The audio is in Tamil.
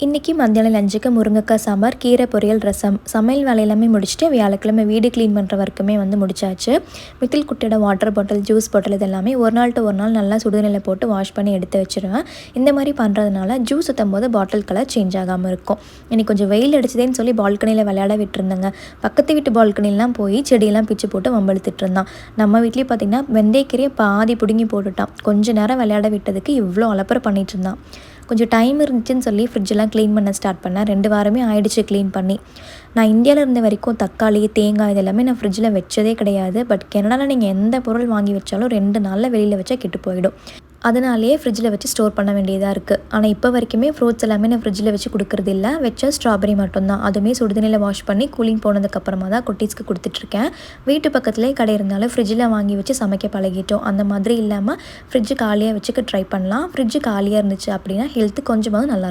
இன்றைக்கி மத்தியானம் லஞ்சுக்கு முருங்கைக்காய் சாம்பார், கீரை பொரியல், ரசம். சமையல் வேலை எல்லாமே முடிச்சுட்டு வியாழக்கிழமை வீடு க்ளீன் பண்ணுற வரைக்குமே முடிச்சாச்சு. மித்தில் குட்டியோட வாட்டர் பாட்டில், ஜூஸ் பாட்டில் இது எல்லாமே ஒரு நாள் டு ஒரு நாள் நல்லா சுடுதண்ணியில் போட்டு வாஷ் பண்ணி எடுத்து வச்சுருவேன். இந்த மாதிரி பண்ணுறதுனால ஜூஸ் ஊற்றும் போது பாட்டில் கலர் சேஞ்ச் ஆகாமல் இருக்கும். இன்றைக்கி கொஞ்சம் வெயில் அடிச்சதேன்னு சொல்லி பால்கனியில் விளையாட விட்டுருந்தேங்க. பக்கத்து வீட்டு பால்கனிலாம் போய் செடியெல்லாம் பிச்சு போட்டு வம்பெழுத்துட்டு இருந்தான். நம்ம வீட்லேயே பார்த்திங்கன்னா வெந்தயக்கீரையை பாதி பிடுங்கி போட்டுட்டான். கொஞ்சம் நேரம் விளையாட விட்டதுக்கு இவ்வளோ அலப்பறை பண்ணிகிட்டு இருந்தான். கொஞ்சம் டைம் இருந்துச்சுன்னு சொல்லி ஃப்ரிட்ஜெல்லாம் க்ளீன் பண்ண ஸ்டார்ட் பண்ணேன். 2 வாரமே ஆயிடுச்சு க்ளீன் பண்ணி. நான் இந்தியாவில் இருந்த வரைக்கும் தக்காளி, தேங்காய் இது எல்லாமே நான் ஃப்ரிட்ஜில் வச்சதே கிடையாது. பட் கனடாவில் நீங்கள் எந்த பொருள் வாங்கி வச்சாலும் 2 நாளில் வெளியில் வச்சா கெட்டு போயிடும். அதனாலேயே ஃப்ரிட்ஜில் வச்சு ஸ்டோர் பண்ண வேண்டியதாக இருக்குது. ஆனால் இப்போ வரைக்குமே ஃப்ரூட்ஸ் எல்லாமே நான் ஃப்ரிட்ஜில் வச்சு கொடுக்குறது இல்லை. வச்சா ஸ்ட்ராபெரி மட்டும்தான். அதுவுமே சுடுதண்ணியில் வாஷ் பண்ணி கூலிங் போனதுக்கப்புறமா தான் குட்டீஸ்க்கு கொடுத்துட்ருக்கேன். வீட்டு பக்கத்துலேயே கடை இருந்தாலும் ஃப்ரிட்ஜில் வாங்கி வச்சு சமைக்க பழகிட்டோம். அந்த மாதிரி இல்லாமல் ஃப்ரிட்ஜு காலியாக வச்சுக்க ட்ரை பண்ணலாம். ஃப்ரிட்ஜு காலியாக இருந்துச்சு அப்படின்னா ஹெல்த்து கொஞ்சமாவது நல்லா